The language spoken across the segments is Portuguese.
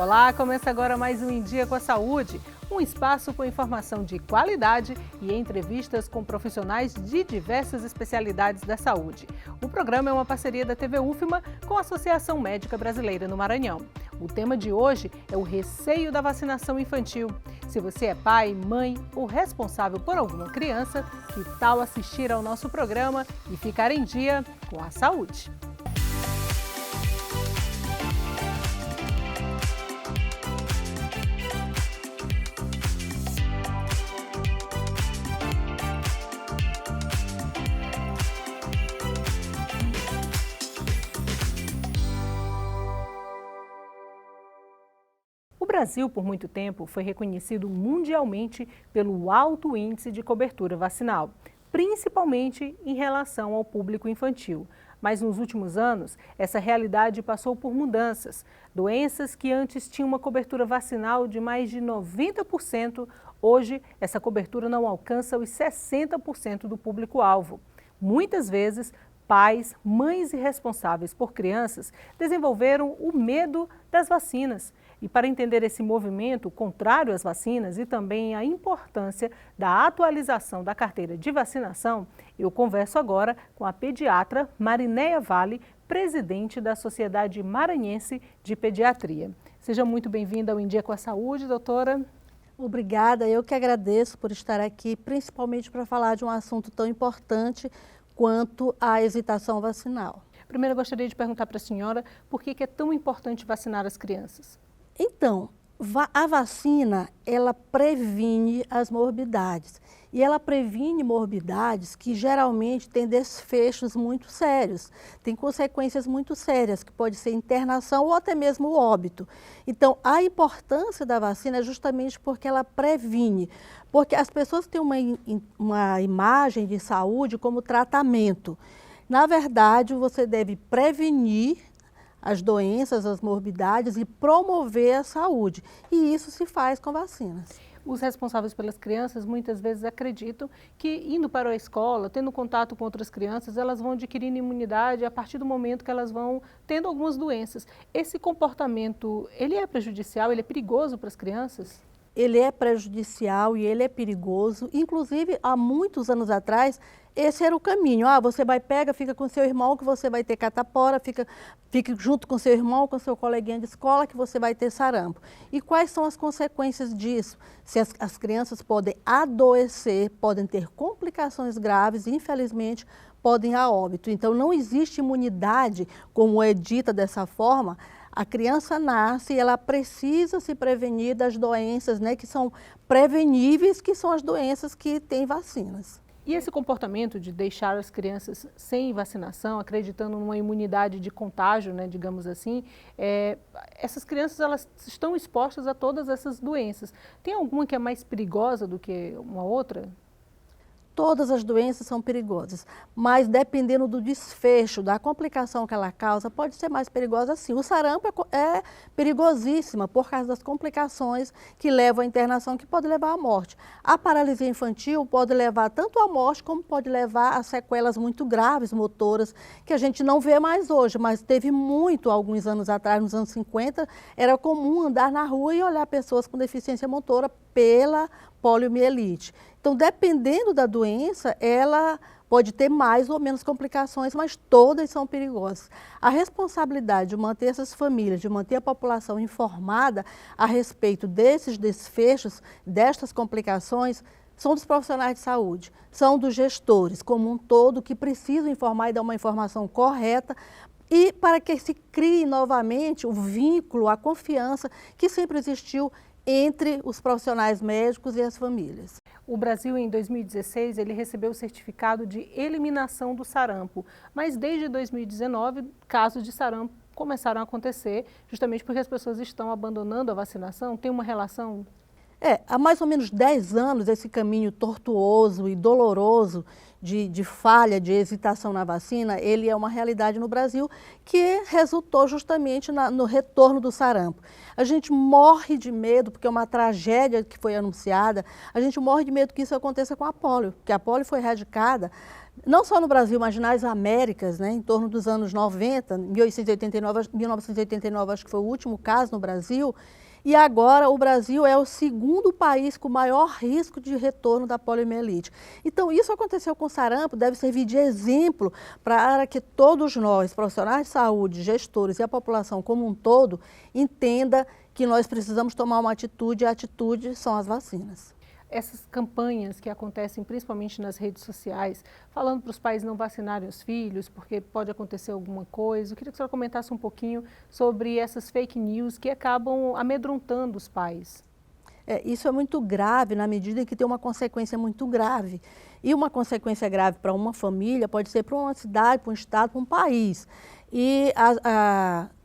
Olá, começa agora mais um Em Dia com a Saúde, um espaço com informação de qualidade e entrevistas com profissionais de diversas especialidades da saúde. O programa é uma parceria da TV UFMA com a Associação Médica Brasileira no Maranhão. O tema de hoje é o receio da vacinação infantil. Se você é pai, mãe ou responsável por alguma criança, que tal assistir ao nosso programa e ficar em dia com a saúde? O Brasil, por muito tempo, foi reconhecido mundialmente pelo alto índice de cobertura vacinal, principalmente em relação ao público infantil. Mas nos últimos anos, essa realidade passou por mudanças. Doenças que antes tinham uma cobertura vacinal de mais de 90%, hoje essa cobertura não alcança os 60% do público-alvo. Muitas vezes, pais, mães e responsáveis por crianças desenvolveram o medo das vacinas. E para entender esse movimento contrário às vacinas e também a importância da atualização da carteira de vacinação, eu converso agora com a pediatra Marinéia Vale, presidente da Sociedade Maranhense de Pediatria. Seja muito bem-vinda ao Em Dia com a Saúde, doutora. Obrigada, eu que agradeço por estar aqui, principalmente para falar de um assunto tão importante quanto a hesitação vacinal. Primeiro, eu gostaria de perguntar para a senhora por que é tão importante vacinar as crianças. Então, a vacina, ela previne as morbidades. E ela previne morbidades que geralmente têm desfechos muito sérios, tem consequências muito sérias, que pode ser internação ou até mesmo o óbito. Então, a importância da vacina é justamente porque ela previne. Porque as pessoas têm uma imagem de saúde como tratamento. Na verdade, você deve prevenir as doenças, as morbidades e promover a saúde. E isso se faz com vacinas. Os responsáveis pelas crianças muitas vezes acreditam que indo para a escola, tendo contato com outras crianças, elas vão adquirindo imunidade a partir do momento que elas vão tendo algumas doenças. Esse comportamento, ele é prejudicial, ele é perigoso para as crianças? Ele é prejudicial e ele é perigoso. Inclusive, há muitos anos atrás, esse era o caminho. Você fica com seu irmão que você vai ter catapora, fica junto com seu irmão, com seu coleguinha de escola que você vai ter sarampo. E quais são as consequências disso? Se as crianças podem adoecer, podem ter complicações graves e, infelizmente, podem ir a óbito. Então, não existe imunidade, como é dita dessa forma. A criança nasce e ela precisa se prevenir das doenças, que são preveníveis, que são as doenças que têm vacinas. E esse comportamento de deixar as crianças sem vacinação, acreditando numa imunidade de contágio, digamos assim, essas crianças elas estão expostas a todas essas doenças. Tem alguma que é mais perigosa do que uma outra? Todas as doenças são perigosas, mas dependendo do desfecho, da complicação que ela causa, pode ser mais perigosa sim. O sarampo é perigosíssima por causa das complicações que levam à internação, que pode levar à morte. A paralisia infantil pode levar tanto à morte, como pode levar a sequelas muito graves motoras, que a gente não vê mais hoje, mas teve muito, alguns anos atrás, nos anos 50, era comum andar na rua e olhar pessoas com deficiência motora pela poliomielite. Então, dependendo da doença, ela pode ter mais ou menos complicações, mas todas são perigosas. A responsabilidade de manter essas famílias, de manter a população informada a respeito desses desfechos, destas complicações, são dos profissionais de saúde, são dos gestores como um todo, que precisam informar e dar uma informação correta, e para que se crie novamente o vínculo, a confiança que sempre existiu entre os profissionais médicos e as famílias. O Brasil, em 2016, ele recebeu o certificado de eliminação do sarampo, mas desde 2019, casos de sarampo começaram a acontecer, justamente porque as pessoas estão abandonando a vacinação. Tem uma relação? Há mais ou menos 10 anos, esse caminho tortuoso e doloroso de falha, de hesitação na vacina, ele é uma realidade no Brasil que resultou justamente no retorno do sarampo. A gente morre de medo, porque é uma tragédia que foi anunciada, a gente morre de medo que isso aconteça com a polio, porque a polio foi erradicada não só no Brasil, mas nas Américas, né, em torno dos anos 90, 1989 acho que foi o último caso no Brasil, e agora o Brasil é o segundo país com maior risco de retorno da poliomielite. Então isso aconteceu com o sarampo, deve servir de exemplo para que todos nós, profissionais de saúde, gestores e a população como um todo, entenda que nós precisamos tomar uma atitude e a atitude são as vacinas. Essas campanhas que acontecem principalmente nas redes sociais, falando para os pais não vacinarem os filhos, porque pode acontecer alguma coisa. Eu queria que a senhora comentasse um pouquinho sobre essas fake news que acabam amedrontando os pais. Isso é muito grave na medida em que tem uma consequência muito grave. E uma consequência grave para uma família pode ser para uma cidade, para um estado, para um país. E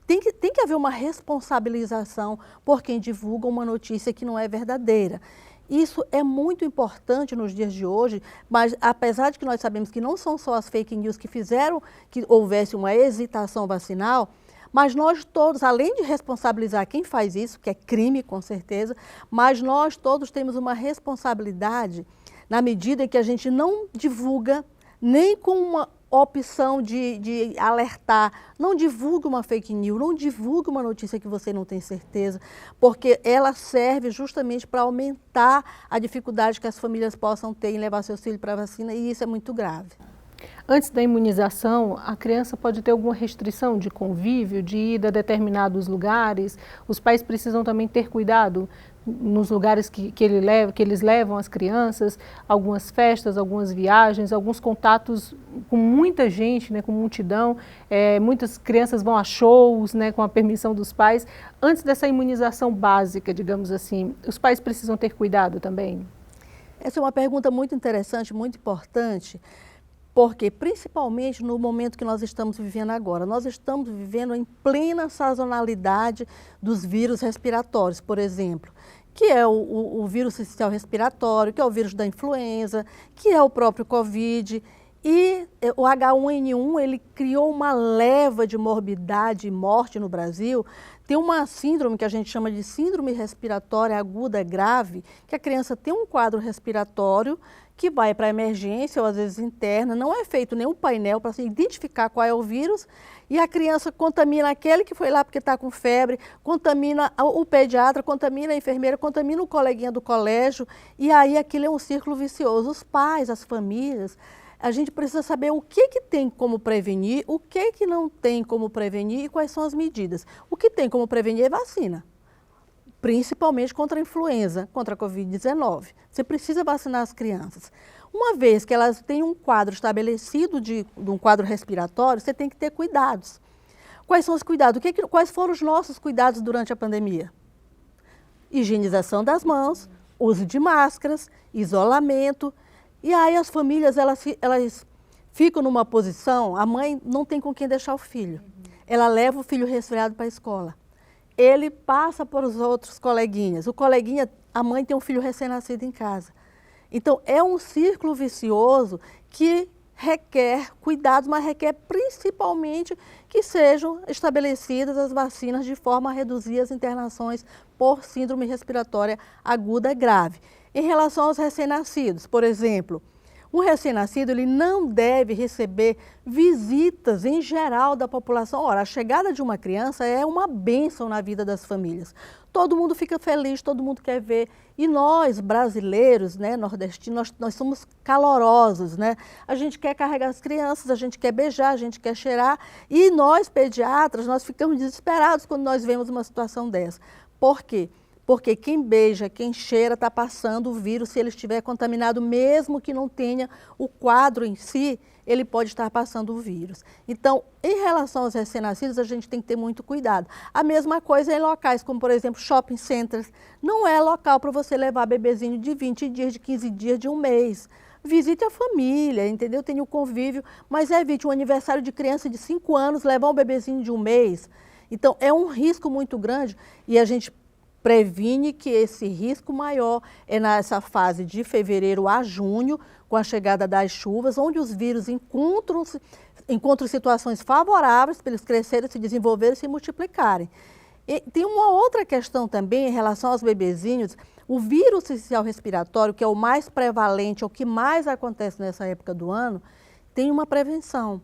tem que haver uma responsabilização por quem divulga uma notícia que não é verdadeira. Isso é muito importante nos dias de hoje, mas apesar de que nós sabemos que não são só as fake news que fizeram que houvesse uma hesitação vacinal, mas nós todos, além de responsabilizar quem faz isso, que é crime com certeza, mas nós todos temos uma responsabilidade na medida em que a gente não divulga nem com uma opção de alertar, não divulgue uma fake news, não divulgue uma notícia que você não tem certeza, porque ela serve justamente para aumentar a dificuldade que as famílias possam ter em levar seus filhos para a vacina, e isso é muito grave. Antes da imunização, a criança pode ter alguma restrição de convívio, de ida a determinados lugares? Os pais precisam também ter cuidado nos lugares que eles levam as crianças, algumas festas, algumas viagens, alguns contatos com muita gente, né, com multidão. Muitas crianças vão a shows, né, com a permissão dos pais. Antes dessa imunização básica, digamos assim, os pais precisam ter cuidado também? Essa é uma pergunta muito interessante, muito importante. Porque, principalmente no momento que nós estamos vivendo agora, nós estamos vivendo em plena sazonalidade dos vírus respiratórios, por exemplo, que é o vírus sincicial respiratório, que é o vírus da influenza, que é o próprio Covid. E o H1N1, ele criou uma leva de morbidade e morte no Brasil. Tem uma síndrome que a gente chama de síndrome respiratória aguda grave, que a criança tem um quadro respiratório que vai para a emergência ou às vezes interna, não é feito nenhum painel para se identificar qual é o vírus, e a criança contamina aquele que foi lá porque está com febre, contamina o pediatra, contamina a enfermeira, contamina o coleguinha do colégio, e aí aquilo é um círculo vicioso. Os pais, as famílias, a gente precisa saber o que tem como prevenir, o que não tem como prevenir e quais são as medidas. O que tem como prevenir é vacina, principalmente contra a influenza, contra a Covid-19. Você precisa vacinar as crianças. Uma vez que elas têm um quadro estabelecido de um quadro respiratório, você tem que ter cuidados. Quais são os cuidados? Quais foram os nossos cuidados durante a pandemia? Higienização das mãos, uso de máscaras, isolamento. E aí as famílias, elas ficam numa posição, a mãe não tem com quem deixar o filho. Ela leva o filho resfriado para a escola. Ele passa para os outros coleguinhas. O coleguinha, a mãe tem um filho recém-nascido em casa. Então, é um círculo vicioso que requer cuidados, mas requer principalmente que sejam estabelecidas as vacinas de forma a reduzir as internações por síndrome respiratória aguda grave. Em relação aos recém-nascidos, por exemplo, um recém-nascido ele não deve receber visitas em geral da população. Ora, a chegada de uma criança é uma bênção na vida das famílias. Todo mundo fica feliz, todo mundo quer ver. E nós, brasileiros, né, nordestinos, nós somos calorosos, né? A gente quer carregar as crianças, a gente quer beijar, a gente quer cheirar. E nós, pediatras, nós ficamos desesperados quando nós vemos uma situação dessa. Por quê? Porque quem beija, quem cheira, está passando o vírus. Se ele estiver contaminado, mesmo que não tenha o quadro em si, ele pode estar passando o vírus. Então, em relação aos recém-nascidos, a gente tem que ter muito cuidado. A mesma coisa em locais como, por exemplo, shopping centers. Não é local para você levar bebezinho de 20 dias, de 15 dias, de um mês. Visite a família, entendeu? Tenha o convívio, mas evite um aniversário de criança de 5 anos, levar um bebezinho de um mês. Então, é um risco muito grande e a gente previne que esse risco maior é nessa fase de fevereiro a junho, com a chegada das chuvas, onde os vírus encontram situações favoráveis para eles crescerem, se desenvolverem e se multiplicarem. E tem uma outra questão também em relação aos bebezinhos. O vírus sensicial respiratório, que é o mais prevalente, é o que mais acontece nessa época do ano, tem uma prevenção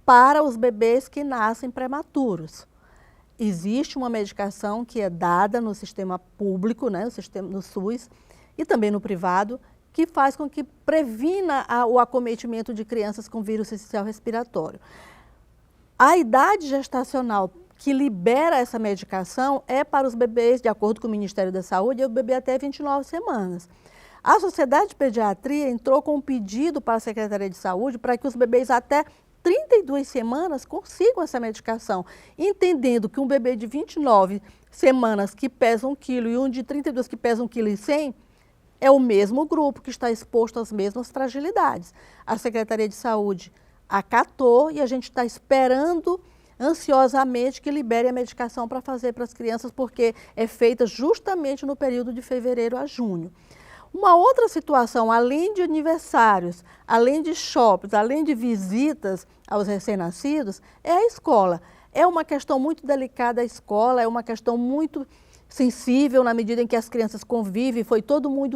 para os bebês que nascem prematuros. Existe uma medicação que é dada no sistema público, né, no SUS, e também no privado, que faz com que previna o acometimento de crianças com vírus sensicial respiratório. A idade gestacional que libera essa medicação é para os bebês, de acordo com o Ministério da Saúde, é o bebê até 29 semanas. A Sociedade de Pediatria entrou com um pedido para a Secretaria de Saúde para que os bebês até 32 semanas consigam essa medicação, entendendo que um bebê de 29 semanas que pesa 1 quilo e um de 32 que pesa 1,1 kg é o mesmo grupo que está exposto às mesmas fragilidades. A Secretaria de Saúde acatou e a gente está esperando ansiosamente que libere a medicação para fazer para as crianças, porque é feita justamente no período de fevereiro a junho. Uma outra situação, além de aniversários, além de shoppings, além de visitas aos recém-nascidos, é a escola. É uma questão muito delicada a escola, é uma questão muito sensível na medida em que as crianças convivem. Foi todo mundo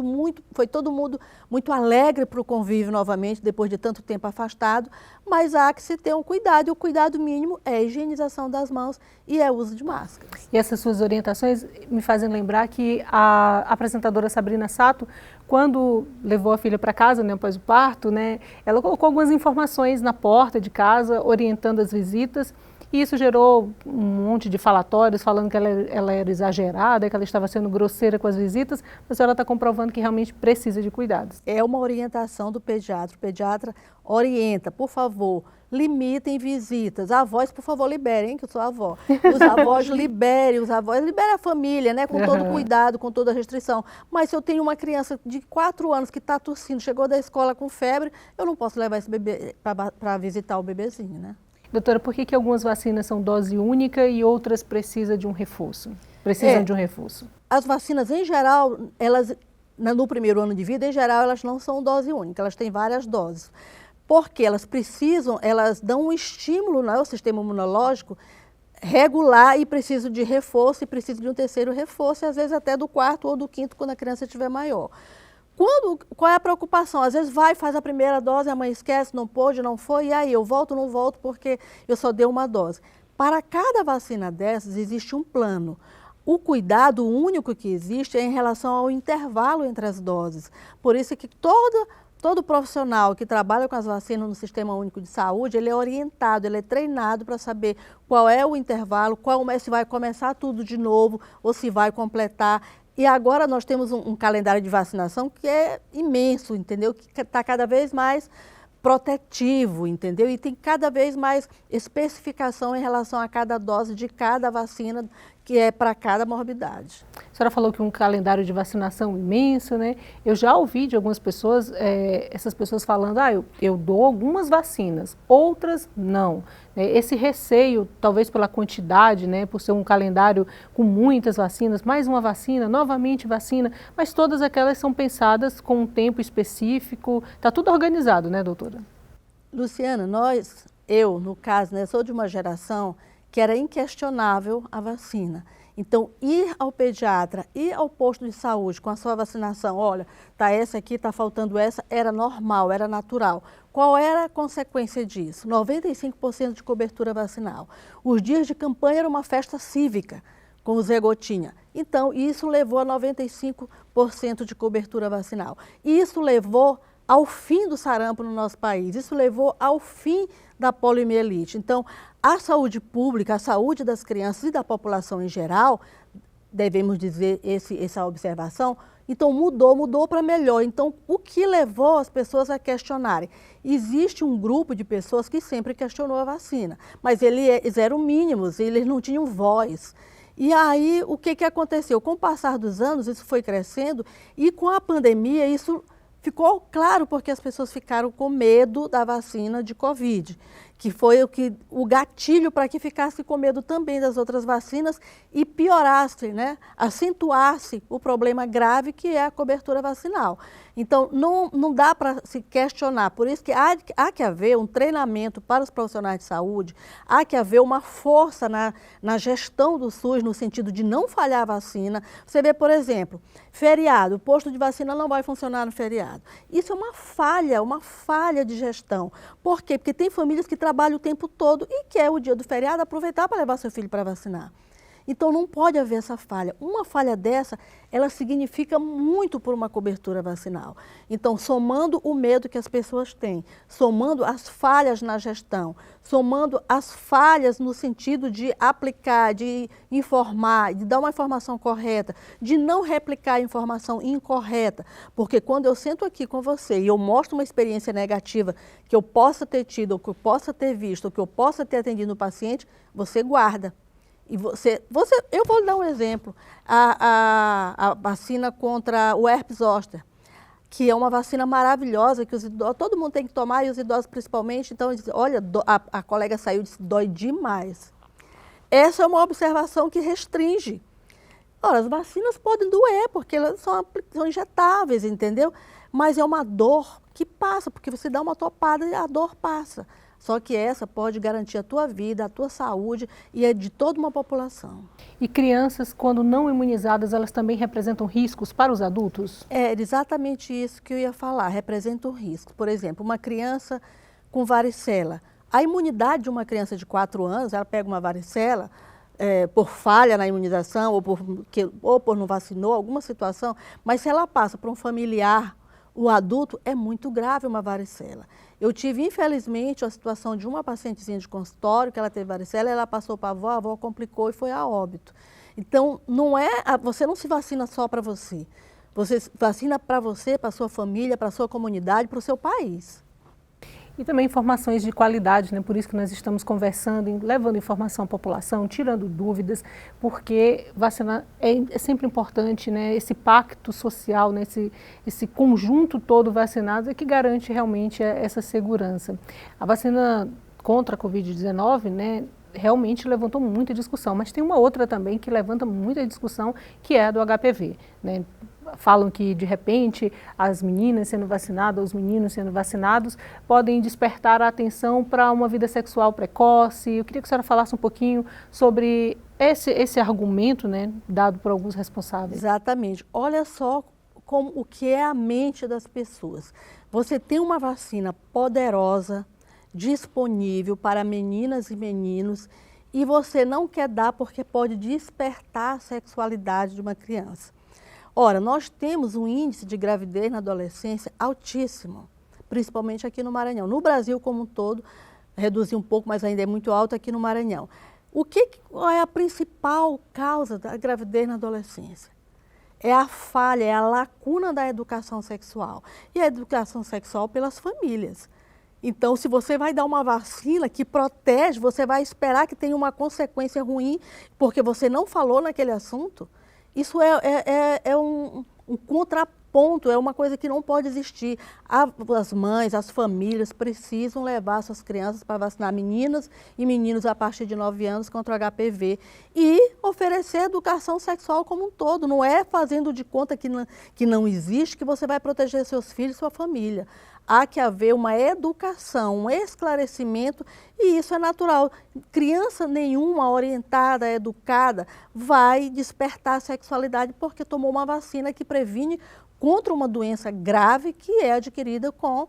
muito alegre para o convívio novamente, depois de tanto tempo afastado, mas há que se ter um cuidado, e o cuidado mínimo é a higienização das mãos e é o uso de máscaras. E essas suas orientações me fazem lembrar que a apresentadora Sabrina Sato, quando levou a filha para casa, né, após o parto, né, ela colocou algumas informações na porta de casa, orientando as visitas. E isso gerou um monte de falatórios falando que ela era exagerada, que ela estava sendo grosseira com as visitas, mas a senhora está comprovando que realmente precisa de cuidados. É uma orientação do pediatra. O pediatra orienta, por favor, limitem visitas. Avós, por favor, liberem, que eu sou avó. Os avós liberem, a família, né, com todo cuidado, com toda restrição. Mas se eu tenho uma criança de 4 anos que está tossindo, chegou da escola com febre, eu não posso levar esse bebê para visitar o bebezinho, né? Doutora, por que algumas vacinas são dose única e outras precisam de um reforço? De um reforço? As vacinas, em geral, elas, no primeiro ano de vida, em geral, elas não são dose única, elas têm várias doses. Porque elas dão um estímulo, né, ao sistema imunológico regular e precisam de reforço, e precisam de um terceiro reforço, e às vezes até do 4º ou do 5º, quando a criança estiver maior. Qual é a preocupação? Às vezes faz a primeira dose, a mãe esquece, não pôde, não foi, e aí eu volto, não volto porque eu só dei uma dose. Para cada vacina dessas existe um plano. O cuidado único que existe é em relação ao intervalo entre as doses. Por isso que todo profissional que trabalha com as vacinas no Sistema Único de Saúde, ele é orientado, ele é treinado para saber qual é o intervalo, se vai começar tudo de novo ou se vai completar. E agora nós temos um calendário de vacinação que é imenso, entendeu? Que está cada vez mais protetivo, entendeu? E tem cada vez mais especificação em relação a cada dose de cada vacina, que é para cada morbidade. A senhora falou que um calendário de vacinação imenso, né? Eu já ouvi de algumas pessoas, essas pessoas falando, eu dou algumas vacinas, outras não. Esse receio, talvez pela quantidade, né, por ser um calendário com muitas vacinas, mais uma vacina, novamente vacina, mas todas aquelas são pensadas com um tempo específico, está tudo organizado, né, doutora? Luciana, eu, no caso, né, sou de uma geração que era inquestionável a vacina. Então, ir ao pediatra, ir ao posto de saúde com a sua vacinação, olha, tá essa aqui, tá faltando essa, era normal, era natural. Qual era a consequência disso? 95% de cobertura vacinal. Os dias de campanha era uma festa cívica com o Zé Gotinha. Então, isso levou a 95% de cobertura vacinal. Isso levou ao fim do sarampo no nosso país, isso levou ao fim da poliomielite. Então, a saúde pública, a saúde das crianças e da população em geral, devemos dizer essa observação, então mudou para melhor. Então, o que levou as pessoas a questionarem? Existe um grupo de pessoas que sempre questionou a vacina, mas eles eram mínimos, eles não tinham voz. E aí, o que aconteceu? Com o passar dos anos, isso foi crescendo e com a pandemia, isso ficou claro porque as pessoas ficaram com medo da vacina de Covid. que foi o gatilho para que ficasse com medo também das outras vacinas e piorasse, né, acentuasse o problema grave que é a cobertura vacinal. Então, não dá para se questionar, por isso que há que haver um treinamento para os profissionais de saúde, há que haver uma força na gestão do SUS, no sentido de não falhar a vacina. Você vê, por exemplo, feriado, o posto de vacina não vai funcionar no feriado. Isso é uma falha de gestão. Por quê? Porque tem famílias que trabalham o tempo todo e quer o dia do feriado aproveitar para levar seu filho para vacinar. Então não pode haver essa falha. Uma falha dessa, ela significa muito por uma cobertura vacinal. Então, somando o medo que as pessoas têm, somando as falhas na gestão, somando as falhas no sentido de aplicar, de informar, de dar uma informação correta, de não replicar a informação incorreta, porque quando eu sento aqui com você e eu mostro uma experiência negativa que eu possa ter tido, ou que eu possa ter visto, ou que eu possa ter atendido no paciente, você guarda. E eu vou lhe dar um exemplo, a vacina contra o herpes zoster, que é uma vacina maravilhosa, que todo mundo tem que tomar, e os idosos principalmente. Então, olha, a colega saiu e disse, dói demais. Essa é uma observação que restringe. Ora, as vacinas podem doer, porque elas são injetáveis, entendeu? Mas é uma dor que passa, porque você dá uma topada e a dor passa. Só que essa pode garantir a tua vida, a tua saúde e é de toda uma população. E crianças, quando não imunizadas, elas também representam riscos para os adultos? É exatamente isso que eu ia falar, representam riscos. Por exemplo, uma criança com varicela. A imunidade de uma criança de 4 anos, ela pega uma varicela por falha na imunização ou por não vacinou, alguma situação, mas se ela passa para um familiar, o adulto, é muito grave uma varicela. Eu tive, infelizmente, a situação de uma pacientezinha de consultório, que ela teve varicela, ela passou para a avó complicou e foi a óbito. Então, você não se vacina só para você. Você vacina para você, para a sua família, para a sua comunidade, para o seu país. E também informações de qualidade, né? Por isso que nós estamos conversando, levando informação à população, tirando dúvidas, porque vacinar é sempre importante, né? Esse pacto social, né? Esse conjunto todo vacinado é que garante realmente essa segurança. A vacina contra a Covid-19, né? Realmente levantou muita discussão, mas tem uma outra também que levanta muita discussão, que é a do HPV, né? Falam que, de repente, as meninas sendo vacinadas, os meninos sendo vacinados, podem despertar a atenção para uma vida sexual precoce. Eu queria que a senhora falasse um pouquinho sobre esse argumento, né, dado por alguns responsáveis. Exatamente. Olha só o que é a mente das pessoas. Você tem uma vacina poderosa, disponível para meninas e meninos, e você não quer dar porque pode despertar a sexualidade de uma criança. Ora, nós temos um índice de gravidez na adolescência altíssimo, principalmente aqui no Maranhão. No Brasil como um todo, reduziu um pouco, mas ainda é muito alto aqui no Maranhão. Qual é a principal causa da gravidez na adolescência? É a falha, é a lacuna da educação sexual. E a educação sexual pelas famílias. Então, se você vai dar uma vacina que protege, você vai esperar que tenha uma consequência ruim, porque você não falou naquele assunto. Isso é um contraponto, é uma coisa que não pode existir. As mães, as famílias precisam levar suas crianças para vacinar meninas e meninos a partir de 9 anos contra o HPV e oferecer educação sexual como um todo. Não é fazendo de conta que não existe que você vai proteger seus filhos e sua família. Há que haver uma educação, um esclarecimento, e isso é natural. Criança nenhuma orientada, educada, vai despertar a sexualidade porque tomou uma vacina que previne contra uma doença grave que é adquirida com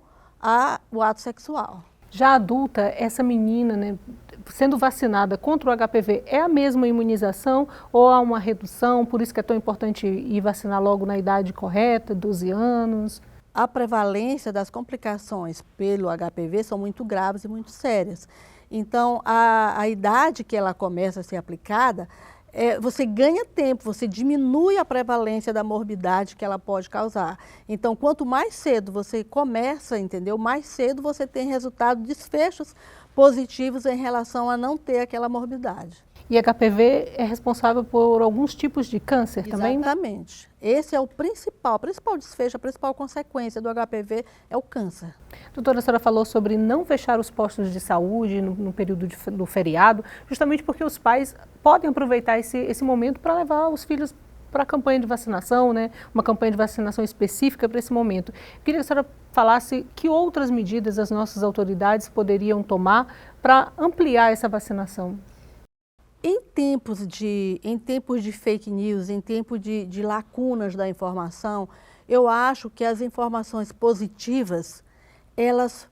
o ato sexual. Já adulta, essa menina, né, sendo vacinada contra o HPV, é a mesma imunização ou há uma redução? Por isso que é tão importante ir vacinar logo na idade correta, 12 anos? A prevalência das complicações pelo HPV são muito graves e muito sérias. Então, a idade que ela começa a ser aplicada, você ganha tempo, você diminui a prevalência da morbidade que ela pode causar. Então, quanto mais cedo você começa, entendeu? Mais cedo você tem resultado, desfechos positivos em relação a não ter aquela morbidade. E HPV é responsável por alguns tipos de câncer também? Exatamente. Esse é o principal desfecho, a principal consequência do HPV é o câncer. Doutora, a senhora falou sobre não fechar os postos de saúde no período do feriado, justamente porque os pais podem aproveitar esse momento para levar os filhos para a campanha de vacinação, né? Uma campanha de vacinação específica para esse momento. Eu queria que a senhora falasse que outras medidas as nossas autoridades poderiam tomar para ampliar essa vacinação. Em tempos de fake news, em tempos de lacunas da informação, eu acho que as informações positivas, elas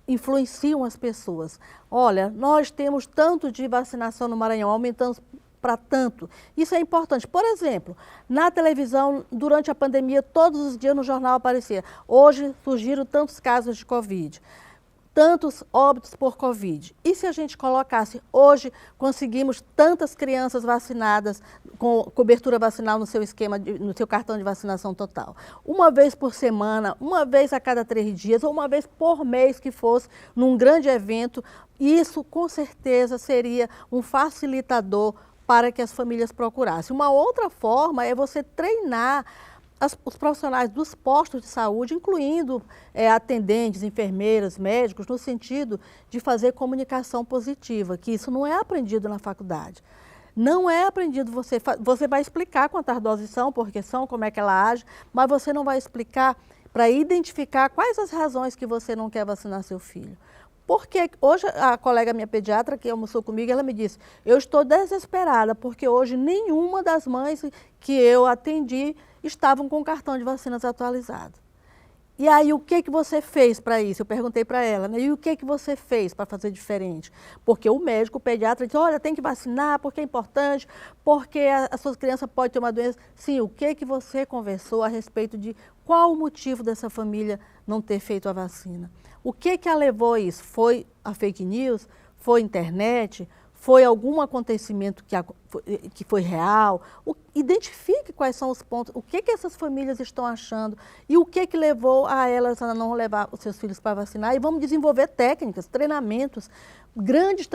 influenciam as pessoas. Olha, nós temos tanto de vacinação no Maranhão, aumentamos para tanto. Isso é importante. Por exemplo, na televisão, durante a pandemia, todos os dias no jornal aparecia: hoje surgiram tantos casos de Covid, tantos óbitos por Covid. E se a gente colocasse, hoje conseguimos tantas crianças vacinadas com cobertura vacinal no seu esquema, no seu cartão de vacinação total. Uma vez por semana, uma vez a cada 3 dias, ou uma vez por mês que fosse, num grande evento, isso com certeza seria um facilitador para que as famílias procurassem. Uma outra forma é você treinar os profissionais dos postos de saúde, incluindo atendentes, enfermeiras, médicos, no sentido de fazer comunicação positiva, que isso não é aprendido na faculdade. Não é aprendido, você vai explicar quantas doses são, porque são, como é que ela age, mas você não vai explicar para identificar quais as razões que você não quer vacinar seu filho. Porque hoje a colega minha pediatra que almoçou comigo, ela me disse: eu estou desesperada, porque hoje nenhuma das mães que eu atendi estavam com o cartão de vacinas atualizado. E aí, o que você fez para isso? Eu perguntei para ela, né? E o que você fez para fazer diferente? Porque o médico, o pediatra, disse: olha, tem que vacinar, porque é importante, porque as suas crianças podem ter uma doença. Sim, o que você conversou a respeito de qual o motivo dessa família não ter feito a vacina? O que a levou a isso? Foi a fake news? Foi a internet? Foi algum acontecimento que foi real? Identifique quais são os pontos, o que essas famílias estão achando e o que levou a elas a não levar os seus filhos para vacinar. E vamos desenvolver técnicas, treinamentos, grandes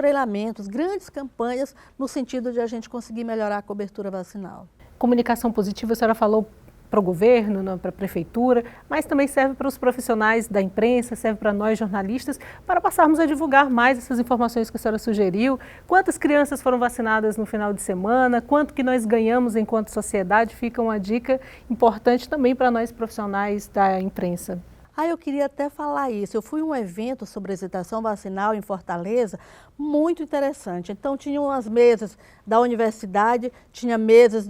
campanhas no sentido de a gente conseguir melhorar a cobertura vacinal. Comunicação positiva, a senhora falou para o governo, para a prefeitura, mas também serve para os profissionais da imprensa, serve para nós jornalistas, para passarmos a divulgar mais essas informações que a senhora sugeriu. Quantas crianças foram vacinadas no final de semana, quanto que nós ganhamos enquanto sociedade, fica uma dica importante também para nós profissionais da imprensa. Eu queria até falar isso. Eu fui a um evento sobre hesitação vacinal em Fortaleza, muito interessante. Então, tinha umas mesas da universidade, tinha mesas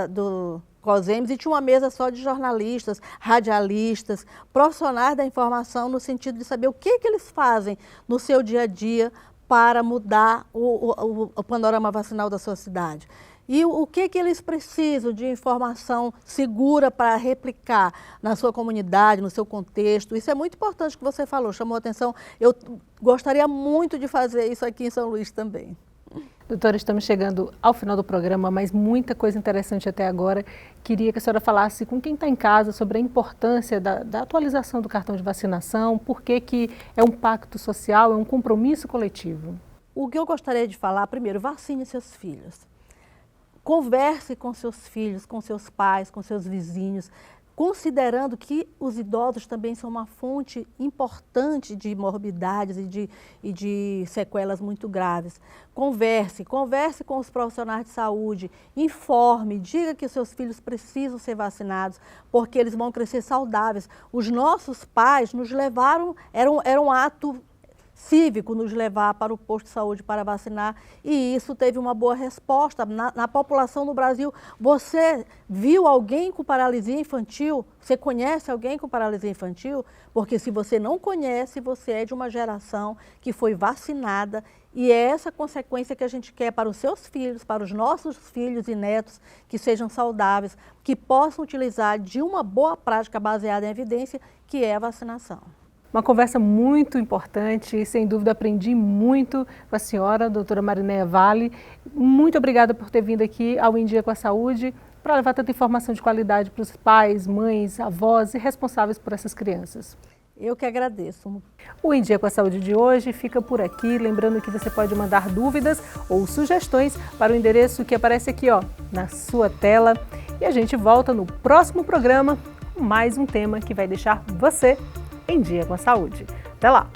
do COSEMES e tinha uma mesa só de jornalistas, radialistas, profissionais da informação, no sentido de saber o que eles fazem no seu dia a dia para mudar o panorama vacinal da sua cidade. E o que eles precisam de informação segura para replicar na sua comunidade, no seu contexto. Isso é muito importante que você falou, chamou a atenção. Eu gostaria muito de fazer isso aqui em São Luís também. Doutora, estamos chegando ao final do programa, mas muita coisa interessante até agora. Queria que a senhora falasse com quem está em casa sobre a importância da atualização do cartão de vacinação, por que é um pacto social, é um compromisso coletivo. O que eu gostaria de falar, primeiro, vacine seus filhos. Converse com seus filhos, com seus pais, com seus vizinhos, considerando que os idosos também são uma fonte importante de morbidades e de sequelas muito graves. Converse com os profissionais de saúde, informe, diga que seus filhos precisam ser vacinados, porque eles vão crescer saudáveis. Os nossos pais nos levaram, era um ato cívico nos levar para o posto de saúde para vacinar, e isso teve uma boa resposta. Na população no Brasil, você viu alguém com paralisia infantil? Você conhece alguém com paralisia infantil? Porque se você não conhece, você é de uma geração que foi vacinada, e é essa consequência que a gente quer para os seus filhos, para os nossos filhos e netos, que sejam saudáveis, que possam utilizar de uma boa prática baseada em evidência, que é a vacinação. Uma conversa muito importante e, sem dúvida, aprendi muito com a senhora, doutora Marinéia Vale. Muito obrigada por ter vindo aqui ao Em Dia com a Saúde para levar tanta informação de qualidade para os pais, mães, avós e responsáveis por essas crianças. Eu que agradeço. O Em Dia com a Saúde de hoje fica por aqui. Lembrando que você pode mandar dúvidas ou sugestões para o endereço que aparece aqui, ó, na sua tela. E a gente volta no próximo programa com mais um tema que vai deixar você em dia com a saúde. Até lá!